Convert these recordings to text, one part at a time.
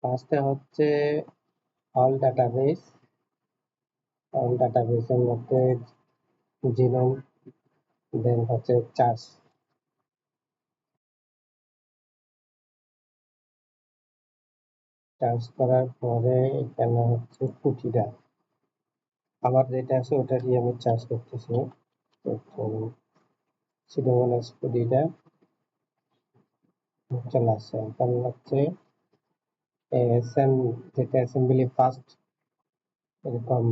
ফার্স্টে হচ্ছে অল ডাটাবেসের মধ্যে জিনোম, দেন হচ্ছে চার্জ করার পরে এখানে হচ্ছে পুটিটা, আমার যেটা আছে ওটা দিয়ে আমি চার্জ করতেছি। সিডোমোনাস পুটিটা চলে আসছে। এখন হচ্ছে এসএম, যেটা অ্যাসেম্বলি ফার্স্ট এরকম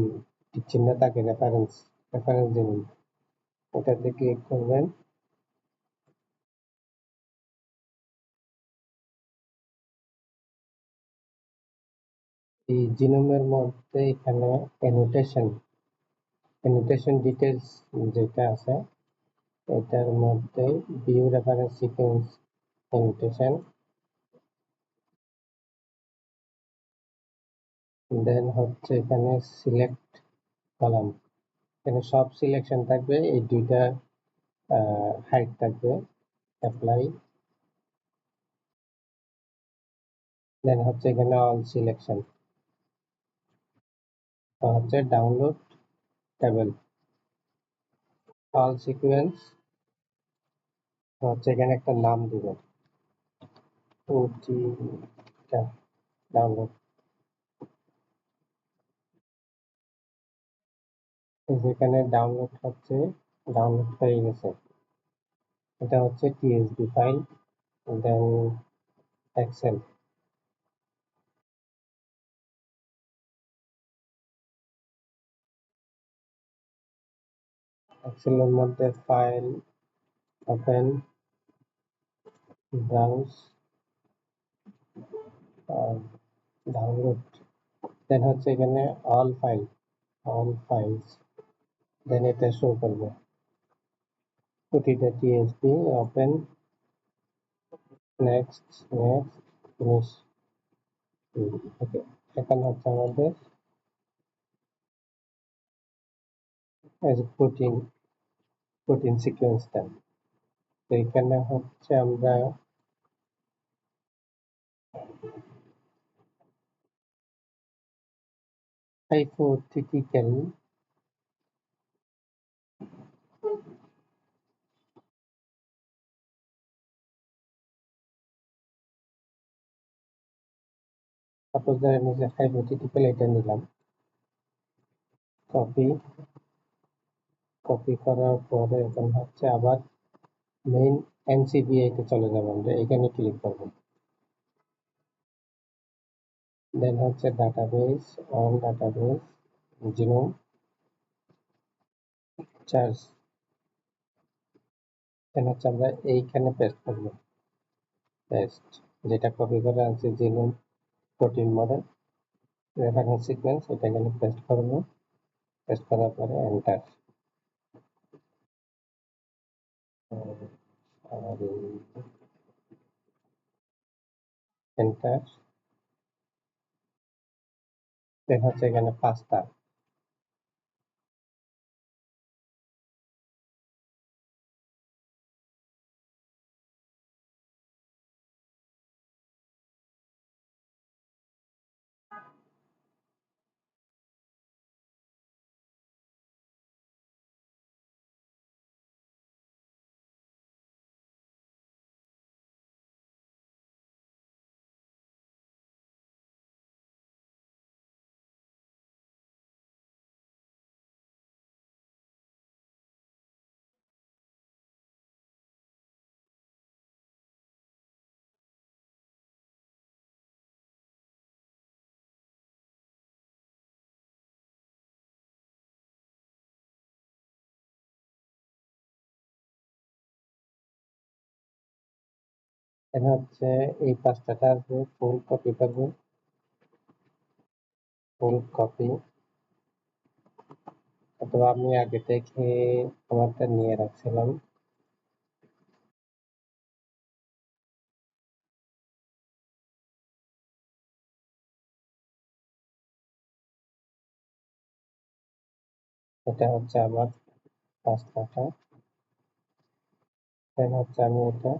টিক চিহ্ন থাকে, রেফারেন্স জিনিস, ওটাতে ক্লিক করবেন। এই জিনোমের মধ্যে এখানে অ্যানোটেশন ডিটেলস যেটা আছে এটার মধ্যে ভিউ রেফারেন্স সিকোয়েন্স অ্যানোটেশন, দেন হচ্ছে এখানে সিলেক্ট কলাম, এখানে সব সিলেকশন থাকবে, এই দুইটা হাইট থাকবে, অ্যাপ্লাই, দেন হচ্ছে এখানে অল সিলেকশন, হচ্ছে ডাউনলোড টেবিল, অল সিকোয়েন্স, হচ্ছে এখানে একটা নাম দিবেন, ওটি ডাউনলোড, যেখানে ডাউনলোড হয়ে গেছে, এটা হচ্ছে টিএসবি ফাইল, দেন এক্সেল, এক্সেলের মধ্যে ফাইল, ওপেন, ব্রাউজ, ডাউনলোড, দেন হচ্ছে এখানে অল ফাইলস, দেন এটা শো করবে প্রতিটা টিএসপি, ওপেন, নেক্সট, ফিনিশ। ওকে, এখন হচ্ছে আমাদের প্রোটিন সিকোয়েন্সটা, তো এখানে হচ্ছে আমরা হাইপোথেটিক্যাল সাপোজ ধরে নিজে হাইপোথেটিক্যাল এটা নিলাম, কপি করার পরে এখন হচ্ছে আবার মেইন এনসিবিআই তে চলে যাবো, আমরা এখানে ক্লিক করবো, দেন হচ্ছে database, all database, genome, charge, then হচ্ছে আমরা এইখানে পেস্ট করবো, যেটা কপি করে আনছি, genome protein model reference sequence, এটা এখানে পেস্ট করবো, পেস্ট করার পরে এন্টার, আর এন্টার, দেন হচ্ছে এখানে পাঁচটা, দেন হচ্ছে এই পাঁচটাটা আসবে, ফুল কপি করবো, অথবা আমি আগে থেকে আমারটা নিয়ে রাখছিলাম, এটা হচ্ছে আমার পাঁচটাটা, দেন হচ্ছে আমি এটা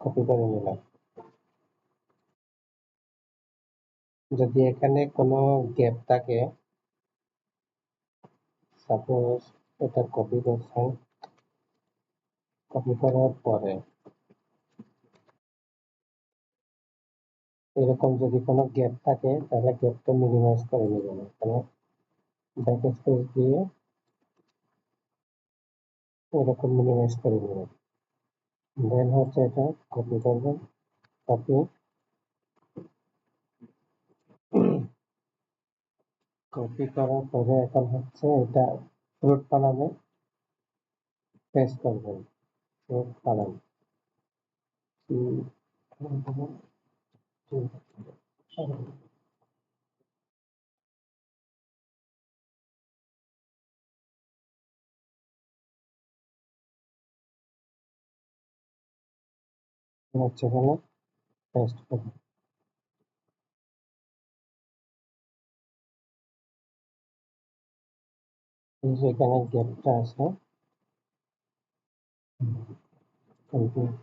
কপি করে নিলাম, যদি এখানে কোনো গ্যাপ থাকে, সাপোজ এটা কপি করছেন, কপি করার পরে এরকম যদি কোনো গ্যাপ থাকে তাহলে গ্যাপটা মিনিমাইজ করে নেবেন। এখানে ব্যাক স্পেস দিয়ে এরকম মিনিমাইজ করে নেবেন। দেন হচ্ছে এটা কপি করবেন, কপি কপি করার পরে এখন হচ্ছে এটা ফ্রুট বানাবে, পেস্ট করবেন। ফ্রুট বানান হচ্ছে এখানে পেস্ট করবেন। যেখানে গ্যাপটা আছে কমপ্লিট।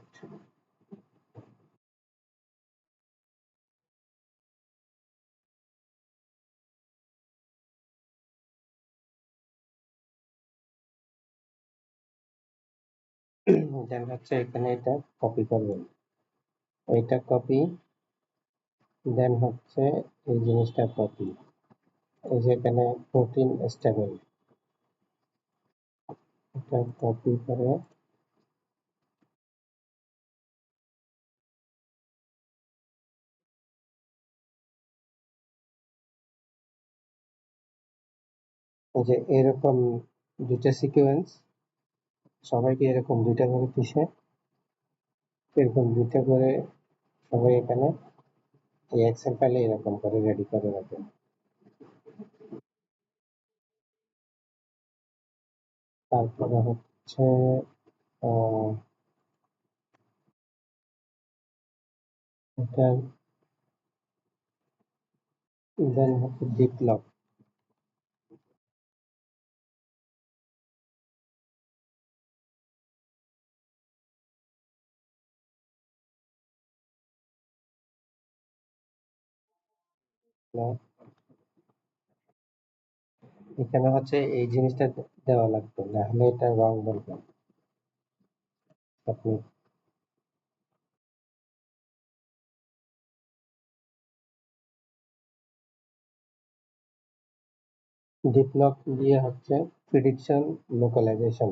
দেন হচ্ছে এখানে এটা কপি করবেন, এইটা কপি। দেন হচ্ছে এই জিনিসটা কপি, এই যে এখানে প্রোটিন স্টেবল, এটা কপি করে এই যে এরকম দুইটা সিকোয়েন্স, সবাইকে এরকম দুইটা করে দিছে, এরকম দুইটা করে সবাই এখানে এই এক্সেল ফাইলে এরকম করে রেডি করে রাখবেন। তারপরে হচ্ছে আহ, এটা দেন হচ্ছে ডিপলক, এখানে হচ্ছে এই জিনিসটা দেওয়া লাগবে, না হলে এটা রং বলবে। আপনি ডিপলক দিয়ে হচ্ছে প্রিডিকশন লোকালাইজেশন,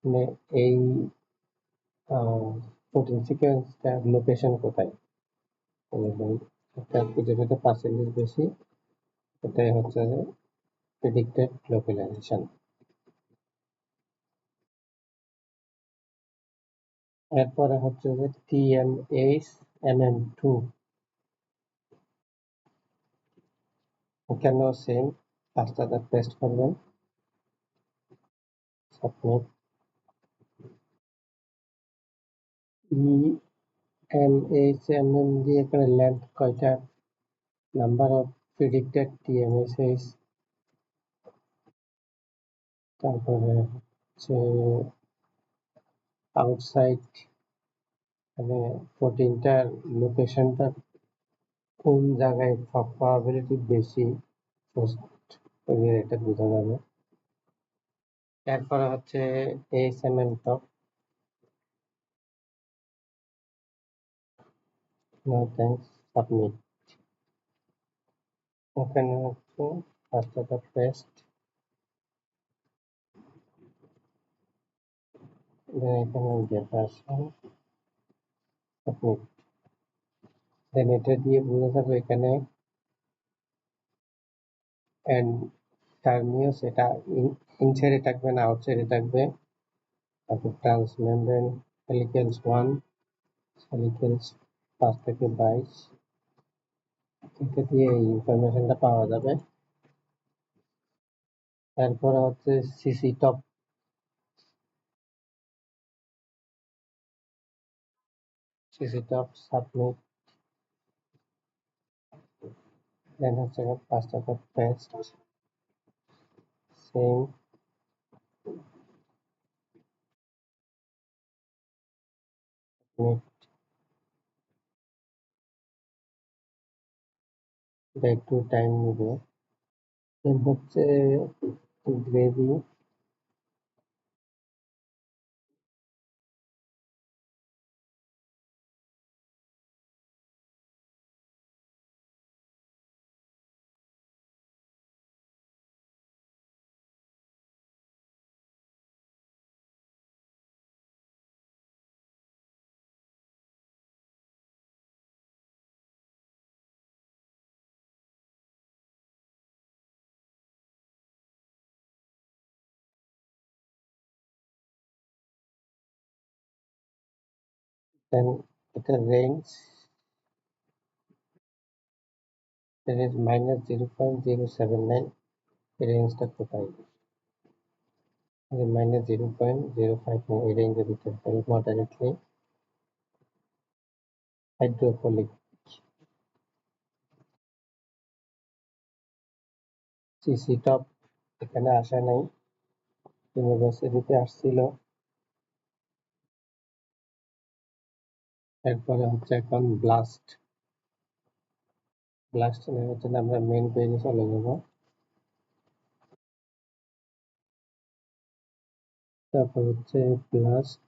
মানে এই প্রোটিন সিকোয়েন্সটার লোকেশন কোথায়, এবং একটা যেটাতে পার্সেন্টেজ বেশি এটাই হচ্ছে প্রেডিক্টেড লোকালাইজেশন। এরপরে হচ্ছে যে TMH MM2, এখানেও সেম পাঁচটা পেস্ট করবেন, সাবমিট। EMHMM দিয়ে এখানে লেন্থ কয়টা, নাম্বার অফ প্রেডিক্টেড TMSH, তারপরে হচ্ছে আউটসাইড, মানে প্রোটিনটার লোকেশনটা কোন জায়গায় প্রবাবিলিটি বেশি পোস্ট করলে এটা বোঝা যাবে। এরপরে হচ্ছে ASMM top, no thanks, submit. ওখানে হচ্ছে পাঁচটা পেস্ট, দেন এখানে যেটা আছে সাবমিট। দেন এটা দিয়ে বোঝা যাবে এখানে এন্ড টার্মিনাস, এটা ইনসাইডে থাকবে না আউটসাইডে থাকবে। তারপর ট্রান্সমেমব্রেন হেলিকেলস 1, হেলিকেলস 5 থেকে 22, এটা দিয়ে এই ইনফরমেশনটা পাওয়া যাবে। তারপরে হচ্ছে CC top, CC top submit. Then হচ্ছে পাঁচটা পেস্ট, সেম সাবমিট। এটা একটু টাইম নেবে। দেন হচ্ছে গ্রেভি, দেন এটা রেঞ্জ, রেঞ্জ -0.079, এই রেঞ্জটা কোথায়? -0.059, এই রেঞ্জের ভিতরে, তাহলে মডারেটলি হাইড্রোফোলিক। সিসি টপ এখানে আসে নাই, ইউনিভার্সিটিতে আসছিল। এরপরে হচ্ছে এখন ব্লাস্ট। ব্লাস্ট নেওয়ার জন্য আমরা মেইন পেজে চলে যাব। তারপর হচ্ছে blast,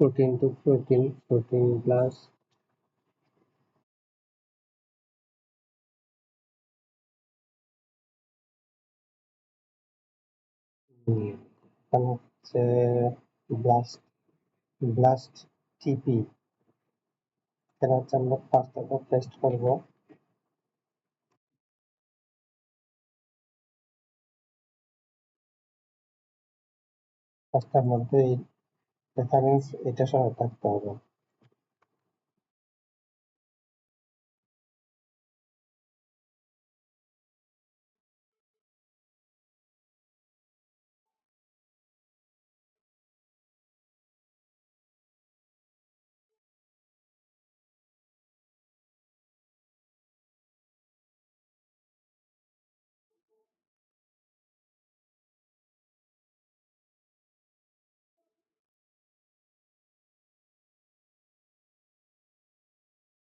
protein to protein, protein blast. এখানে হচ্ছে ব্লাস্ট, ব্লাস্ট টিপি। এখানে হচ্ছে আমরা পাঁচটা টেস্ট করব। পাঁচটার মধ্যে রেফারেন্স এটা সহ থাকতে হবে।